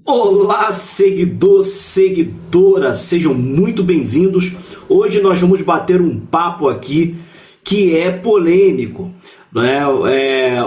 Olá, seguidor, seguidora, sejam muito bem-vindos. Hoje nós vamos bater um papo aqui que é polêmico, né?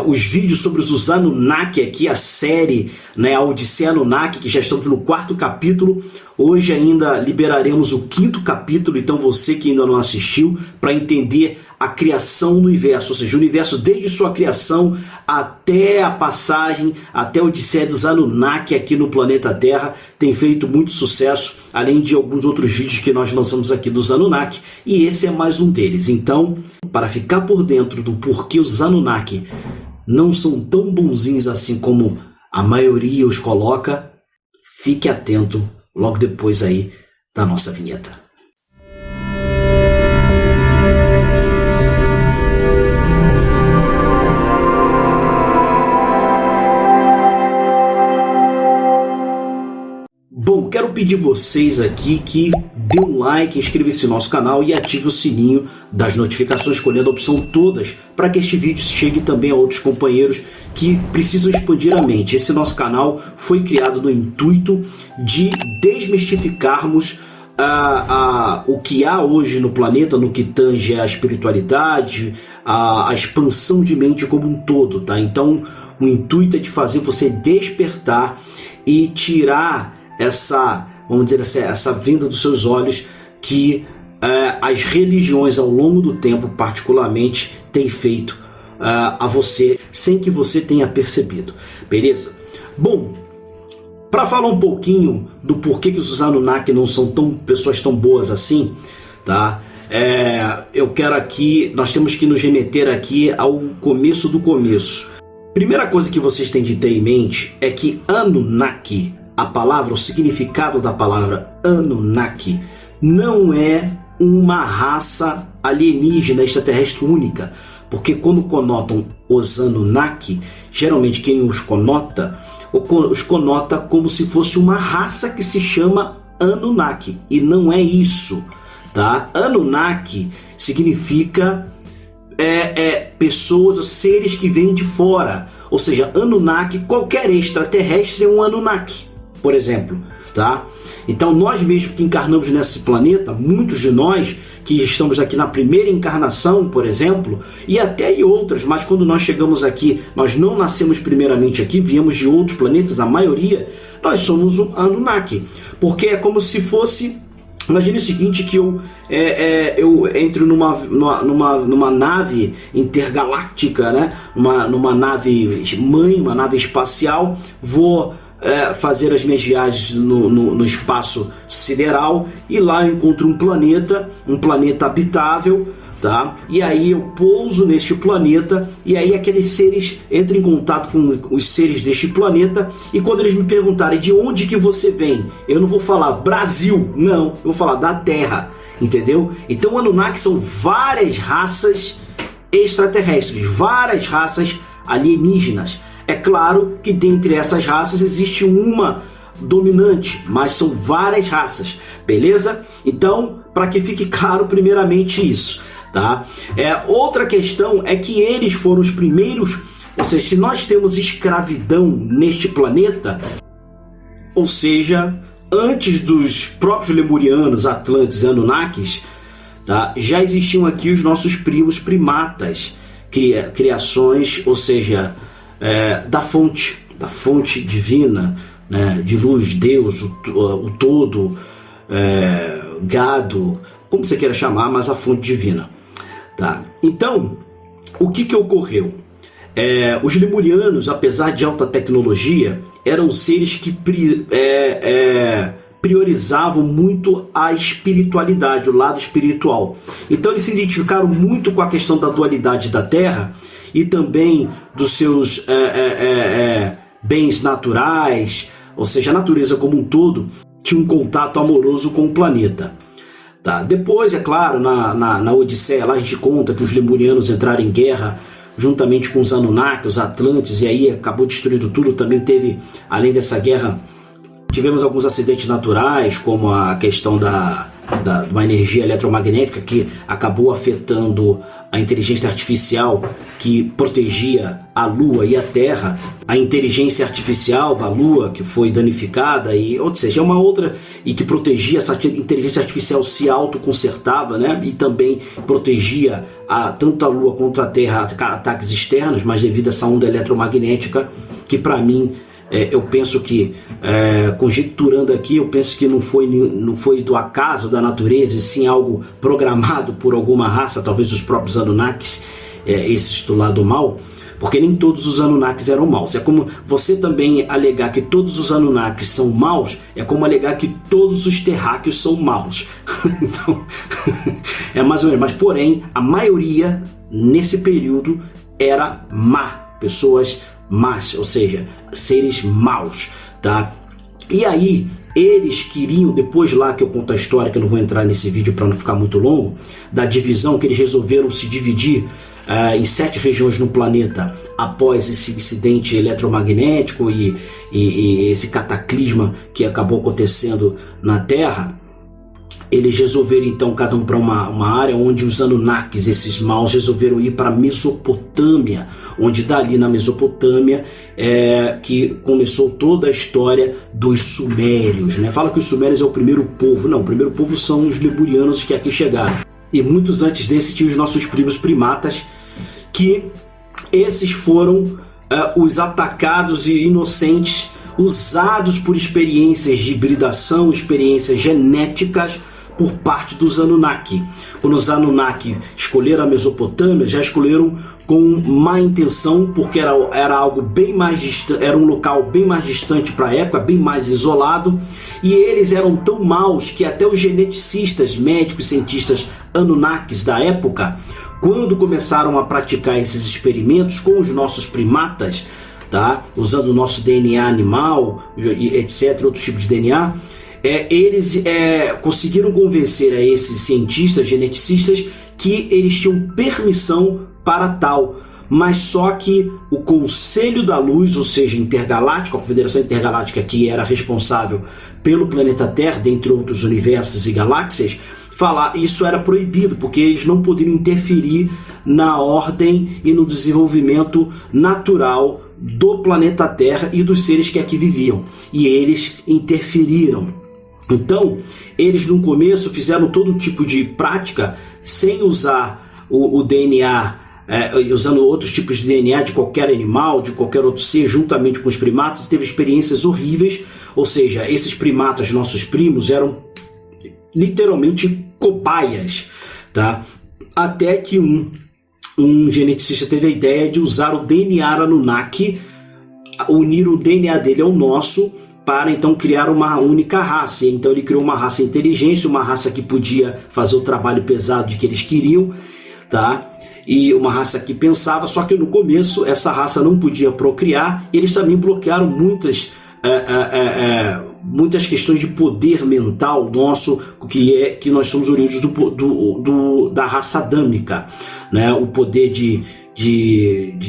Os vídeos sobre os Anunnaki aqui, a série, né, a Odisseia Anunnaki, que já estamos no 4º capítulo. Hoje ainda liberaremos o 5º capítulo, então você que ainda não assistiu, para entender a criação do universo, ou seja, o universo desde sua criação até a passagem, até a Odisseia dos Anunnaki aqui no planeta Terra, tem feito muito sucesso, além de alguns outros vídeos que nós lançamos aqui dos Anunnaki, e esse é mais um deles. Então, para ficar por dentro do porquê os Anunnaki não são tão bonzinhos assim como a maioria os coloca, fique atento logo depois aí da nossa vinheta. Bom, quero pedir vocês aqui que dê um like, inscreva-se no nosso canal e ative o sininho das notificações, escolhendo a opção todas, para que este vídeo chegue também a outros companheiros que precisam expandir a mente. Esse nosso canal foi criado no intuito de desmistificarmos o que há hoje no planeta, no que tange a espiritualidade, a expansão de mente como um todo, tá? Então, o intuito é de fazer você despertar e tirar vamos dizer assim, essa venda dos seus olhos que as religiões ao longo do tempo particularmente têm feito a você, sem que você tenha percebido, beleza? Bom, para falar um pouquinho do porquê que os Anunnaki não são pessoas tão boas assim, tá? Eu quero aqui, nós temos que nos remeter aqui ao começo do começo. Primeira coisa que vocês têm de ter em mente é que Anunnaki, a palavra, o significado da palavra Anunnaki, não é uma raça alienígena extraterrestre única, porque quando conotam os Anunnaki, geralmente quem os conota como se fosse uma raça que se chama Anunnaki, e não é isso, tá? Anunnaki significa pessoas, seres que vêm de fora, ou seja, Anunnaki, qualquer extraterrestre é um Anunnaki, por exemplo, tá? Então nós mesmos que encarnamos nesse planeta, muitos de nós que estamos aqui na primeira encarnação, por exemplo, e até em outras, mas quando nós chegamos aqui, nós não nascemos primeiramente aqui, viemos de outros planetas, a maioria, nós somos um Anunnaki, porque é como se fosse, imagine o seguinte, que eu entro numa nave intergaláctica, né? numa nave mãe, uma nave espacial, vou fazer as minhas viagens no espaço sideral, e lá eu encontro um planeta habitável, tá? E aí eu pouso neste planeta, e aí aqueles seres entram em contato com os seres deste planeta, e quando eles me perguntarem de onde que você vem, eu não vou falar Brasil, não, eu vou falar da Terra, entendeu? Então Anunnaki são várias raças extraterrestres, várias raças alienígenas. É claro que dentre essas raças existe uma dominante, mas são várias raças, beleza? Então, para que fique claro primeiramente isso, tá? Outra questão é que eles foram os primeiros, ou seja, se nós temos escravidão neste planeta, ou seja, antes dos próprios lemurianos, Atlantes e Anunnakis, tá? Já existiam aqui os nossos primos primatas, criações, ou seja, da fonte divina, né, de luz, Deus, o todo, gado, como você queira chamar, mas a fonte divina, tá? Então, o que ocorreu? Os lemurianos, apesar de alta tecnologia, eram seres que priorizavam muito a espiritualidade, o lado espiritual. Então eles se identificaram muito com a questão da dualidade da Terra e também dos seus bens naturais, ou seja, a natureza como um todo tinha um contato amoroso com o planeta. Tá? Depois, é claro, na Odisseia, lá a gente conta que os lemurianos entraram em guerra juntamente com os Anunnaki, os Atlantes, e aí acabou destruindo tudo. Também teve, além dessa guerra, tivemos alguns acidentes naturais, como a questão de uma energia eletromagnética que acabou afetando a inteligência artificial que protegia a Lua e a Terra, a inteligência artificial da Lua que foi danificada, ou seja, uma outra, e que protegia, essa inteligência artificial se autoconsertava, né? E também protegia tanto a Lua quanto a Terra a ataques externos, mas devido a essa onda eletromagnética que, para mim, eu penso que, conjecturando aqui, eu penso que não foi do acaso da natureza, e sim algo programado por alguma raça, talvez os próprios Anunnakis, esses do lado mal, porque nem todos os Anunnakis eram maus. É como você também alegar que todos os Anunnakis são maus, é como alegar que todos os terráqueos são maus. Então, é mais ou menos. Mas, porém, a maioria, nesse período, era má. Pessoas más, ou seja, seres maus, tá? E aí, eles queriam, depois lá que eu conto a história, que eu não vou entrar nesse vídeo para não ficar muito longo, da divisão, que eles resolveram se dividir em 7 regiões no planeta após esse incidente eletromagnético e esse cataclisma que acabou acontecendo na Terra. Eles resolveram então cada um para uma área onde os Anunnakis, esses maus, resolveram ir para a Mesopotâmia, onde dali na Mesopotâmia que começou toda a história dos Sumérios, né? Fala que os Sumérios é o primeiro povo. Não, o primeiro povo são os Lemurianos que aqui chegaram. E muitos antes desse tinham os nossos primos primatas, que esses foram os atacados e inocentes, usados por experiências de hibridação, experiências genéticas por parte dos Anunnaki. Quando os Anunnaki escolheram a Mesopotâmia, já escolheram com má intenção, porque era algo bem mais distante, era um local bem mais distante para a época, bem mais isolado, e eles eram tão maus que até os geneticistas, médicos, cientistas Anunnakis da época, quando começaram a praticar esses experimentos com os nossos primatas, tá? Usando o nosso DNA animal, etc., outros tipos de DNA, eles conseguiram convencer a esses cientistas, geneticistas, que eles tinham permissão para tal, mas só que o Conselho da Luz, ou seja, Intergaláctica, a Confederação Intergaláctica, que era responsável pelo planeta Terra, dentre outros universos e galáxias, isso era proibido, porque eles não poderiam interferir na ordem e no desenvolvimento natural do planeta Terra e dos seres que aqui viviam, e eles interferiram. Então, eles no começo fizeram todo tipo de prática sem usar o DNA, usando outros tipos de DNA de qualquer animal, de qualquer outro ser, juntamente com os primatas, e teve experiências horríveis. Ou seja, esses primatas, nossos primos, eram literalmente cobaias, tá? Até que um geneticista teve a ideia de usar o DNA Anunnaki, unir o DNA dele ao nosso, para então criar uma única raça. Então ele criou uma raça inteligente, uma raça que podia fazer o trabalho pesado que eles queriam, tá? E uma raça que pensava, só que no começo essa raça não podia procriar, e eles também bloquearam muitas questões de poder mental nosso, que nós somos oriundos da raça adâmica, né? O poder de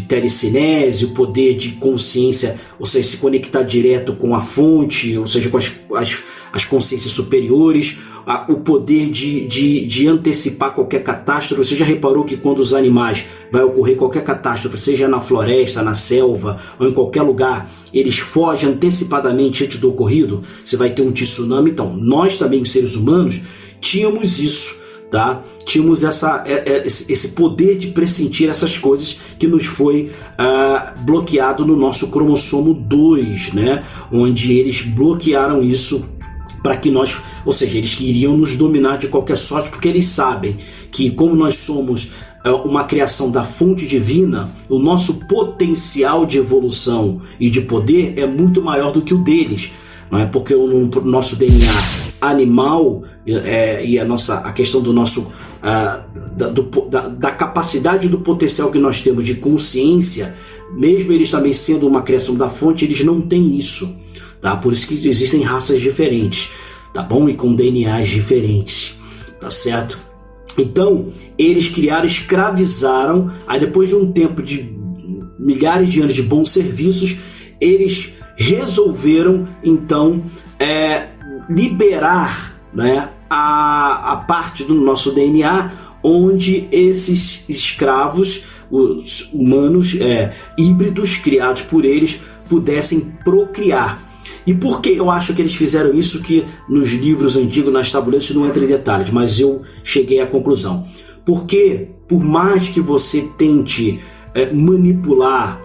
telecinese, o poder de consciência, ou seja, se conectar direto com a fonte, ou seja, com as consciências superiores, o poder de antecipar qualquer catástrofe. Você já reparou que quando os animais vai ocorrer qualquer catástrofe, seja na floresta, na selva ou em qualquer lugar, eles fogem antecipadamente antes do ocorrido? Você vai ter um tsunami. Então, nós também, seres humanos, tínhamos isso, tá? Tínhamos esse poder de pressentir essas coisas que nos foi bloqueado no nosso cromossomo 2, né? Onde eles bloquearam isso para que nós, ou seja, eles queriam nos dominar de qualquer sorte, porque eles sabem que, como nós somos uma criação da fonte divina, o nosso potencial de evolução e de poder é muito maior do que o deles, não é? Porque o nosso DNA animal e a questão do nosso da capacidade, do potencial que nós temos de consciência, mesmo eles também sendo uma criação da fonte, eles não têm isso, tá? Por isso que existem raças diferentes, tá bom? E com DNAs diferentes, tá certo? Então, eles criaram, escravizaram, aí depois de um tempo de milhares de anos de bons serviços, eles resolveram, então, liberar, né, a parte do nosso DNA onde esses escravos, os humanos híbridos criados por eles, pudessem procriar. E por que eu acho que eles fizeram isso, que nos livros antigos, nas tabuletas, não entra em detalhes, mas eu cheguei à conclusão. Porque, por mais que você tente manipular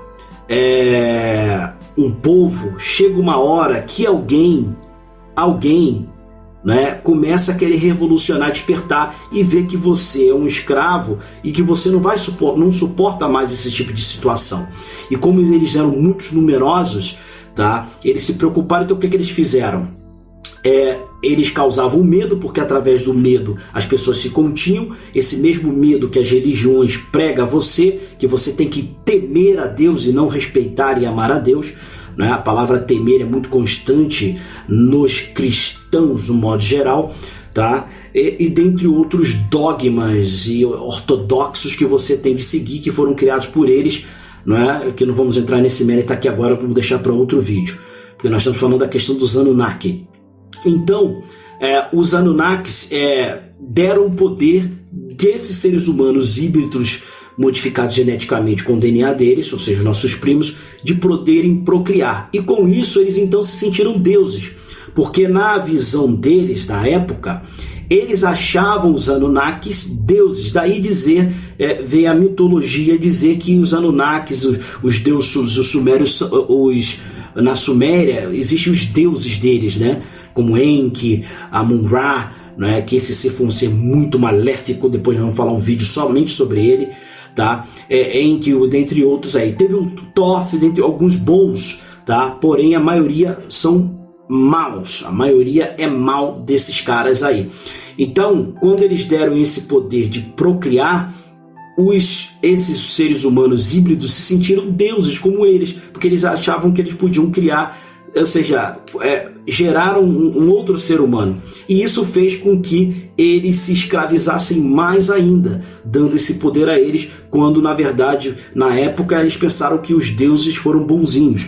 um povo, chega uma hora que alguém, né, começa a querer revolucionar, despertar e ver que você é um escravo e que você não suporta mais esse tipo de situação. E como eles eram muito numerosos, tá, eles se preocuparam. Então o que eles fizeram? Eles causavam medo, porque através do medo as pessoas se continham. Esse mesmo medo que as religiões pregam a você, que você tem que temer a Deus e não respeitar e amar a Deus, né? A palavra temer é muito constante nos cristãos, no modo geral, tá? E dentre outros dogmas e ortodoxos que você tem de seguir, que foram criados por eles, não é? Que não vamos entrar nesse mérito aqui agora, vamos deixar para outro vídeo, porque nós estamos falando da questão dos Anunnaki. Então, os Anunnakis deram o poder desses seres humanos híbridos modificados geneticamente com o DNA deles, ou seja, nossos primos, de poderem procriar. E com isso eles então se sentiram deuses, porque na visão deles, na época, eles achavam os Anunnakis deuses. Daí veio a mitologia dizer que os Anunnakis, os deuses, os sumérios, na Suméria existem os deuses deles, né? Como Enki, Amun-Ra, né? Que esse ser foi um ser muito maléfico. Depois nós vamos falar um vídeo somente sobre ele, tá? Enki, dentre outros aí. Teve o Thoth, dentre alguns bons, tá? Porém a maioria são maus. A maioria é mal desses caras aí. Então, quando eles deram esse poder de procriar, esses seres humanos híbridos se sentiram deuses como eles, porque eles achavam que eles podiam criar, ou seja, geraram um outro ser humano. E isso fez com que eles se escravizassem mais ainda, dando esse poder a eles, quando na verdade, na época, eles pensaram que os deuses foram bonzinhos.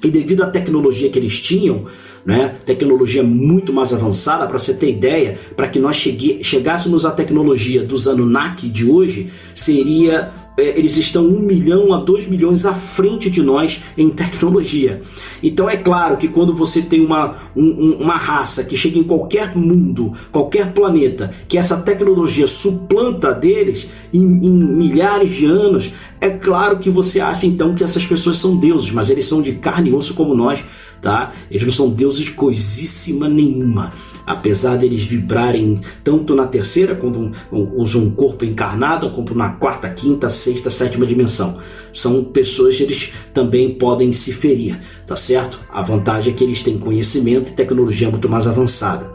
E devido à tecnologia que eles tinham, né, tecnologia muito mais avançada, para você ter ideia, para que nós chegássemos à tecnologia dos Anunnaki de hoje, eles estão 1 milhão a 2 milhões à frente de nós em tecnologia. Então é claro que quando você tem uma raça que chega em qualquer mundo, qualquer planeta, que essa tecnologia suplanta a deles em milhares de anos, é claro que você acha então que essas pessoas são deuses, mas eles são de carne e osso como nós, tá? Eles não são deuses de coisíssima nenhuma. Apesar deles vibrarem tanto na terceira, quando usam um corpo encarnado, como na quarta, quinta, sexta, sétima dimensão. São pessoas que eles também podem se ferir, tá certo? A vantagem é que eles têm conhecimento e tecnologia muito mais avançada,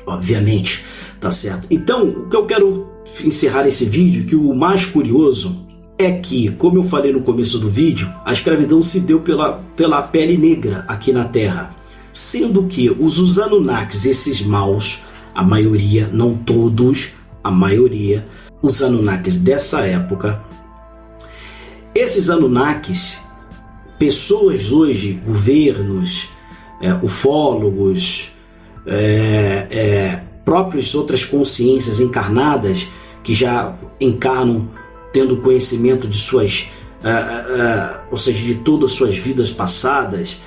obviamente, tá certo? Então, o que eu quero encerrar esse vídeo, que o mais curioso é que, como eu falei no começo do vídeo, a escravidão se deu pela pele negra aqui na Terra. Sendo que os Anunnakis, esses maus, a maioria, não todos, a maioria, os Anunnakis dessa época, esses Anunnakis, pessoas hoje, governos, ufólogos, próprias outras consciências encarnadas, que já encarnam tendo conhecimento de suas, ou seja, de todas as suas vidas passadas,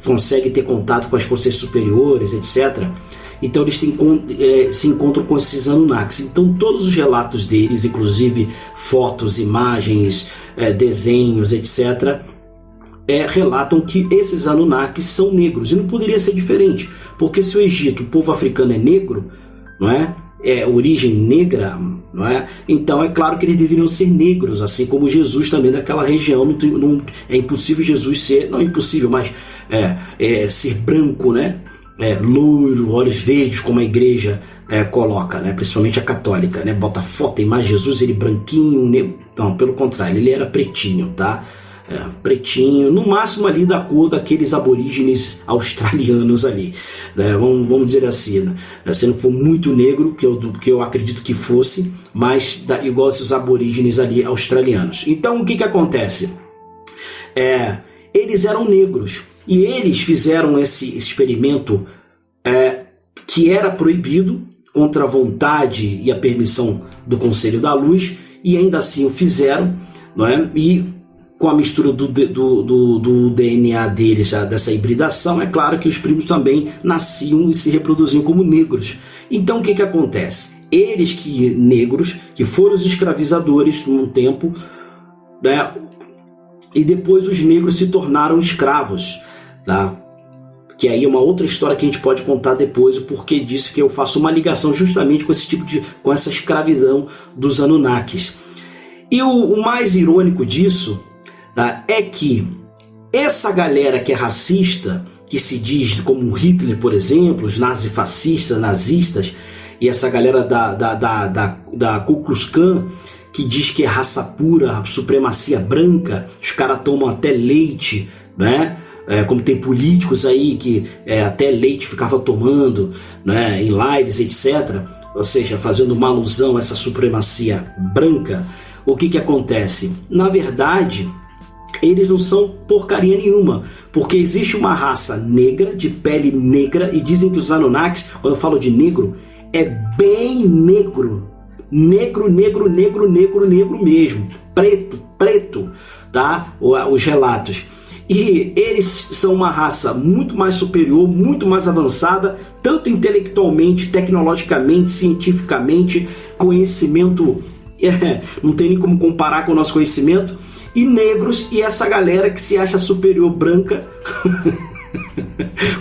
consegue ter contato com as consciências superiores, etc. Então eles se encontram com esses Anunnakis. Então todos os relatos deles, inclusive fotos, imagens, desenhos, etc., relatam que esses Anunnakis são negros. E não poderia ser diferente, porque se o Egito, o povo africano, é negro, não é? Origem negra, não é? Então é claro que eles deveriam ser negros, assim como Jesus também daquela região. Não é impossível Jesus ser, não é impossível, mas ser branco, né? Loiro, olhos verdes, como a igreja coloca, né? Principalmente a católica, né? Bota foto, imagem de Jesus, ele branquinho, negro. Não, pelo contrário, ele era pretinho, tá? Pretinho, no máximo ali da cor daqueles aborígenes australianos ali, né? Vamos dizer assim, né? Se não for muito negro, que eu acredito que fosse, mas igual esses aborígenes ali australianos. Então o que acontece? Eles eram negros e eles fizeram esse experimento que era proibido contra a vontade e a permissão do Conselho da Luz, e ainda assim o fizeram, não é? E com a mistura do DNA deles, dessa hibridação, é claro que os primos também nasciam e se reproduziam como negros. Então o que acontece? Eles negros, que foram os escravizadores num tempo, né? E depois os negros se tornaram escravos, tá? Que aí é uma outra história que a gente pode contar depois, o porquê disso, que eu faço uma ligação justamente com essa escravidão dos Anunnakis. E o mais irônico disso, tá, é que essa galera que é racista, que se diz como Hitler, por exemplo, os nazifascistas, nazistas, e essa galera da Ku Klux Klan, que diz que é raça pura, supremacia branca, os caras tomam até leite, né? Como tem políticos aí que até leite ficava tomando, né, em lives, etc. Ou seja, fazendo uma alusão a essa supremacia branca. O que acontece? Na verdade, eles não são porcaria nenhuma, porque existe uma raça negra, de pele negra, e dizem que os Anunnakis, quando eu falo de negro, é bem negro. Negro mesmo. Preto, tá? Os relatos. E eles são uma raça muito mais superior, muito mais avançada, tanto intelectualmente, tecnologicamente, cientificamente, conhecimento, não tem nem como comparar com o nosso conhecimento, e negros, e essa galera que se acha superior branca,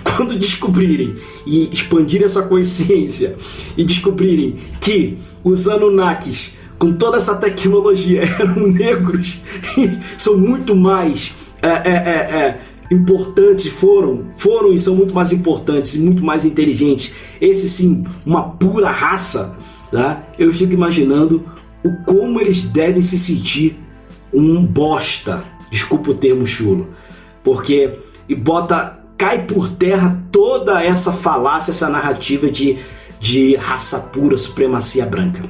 quando descobrirem e expandirem essa consciência e descobrirem que os Anunnakis, com toda essa tecnologia, eram negros e são muito mais importantes, foram e são muito mais importantes e muito mais inteligentes, esse sim, uma pura raça, tá? Eu fico imaginando como eles devem se sentir um bosta, desculpa o termo chulo, porque cai por terra toda essa falácia, essa narrativa de raça pura, supremacia branca.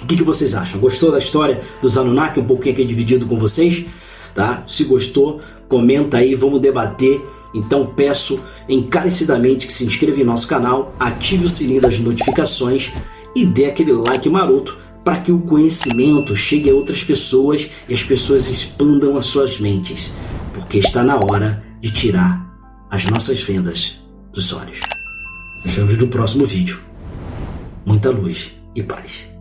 O que vocês acham? Gostou da história dos Anunnaki? Um pouquinho aqui dividido com vocês, tá? Se gostou, comenta aí, vamos debater. Então peço encarecidamente que se inscreva em nosso canal, ative o sininho das notificações e dê aquele like maroto para que o conhecimento chegue a outras pessoas e as pessoas expandam as suas mentes, porque está na hora de tirar as nossas vendas dos olhos. Nos vemos no próximo vídeo. Muita luz e paz.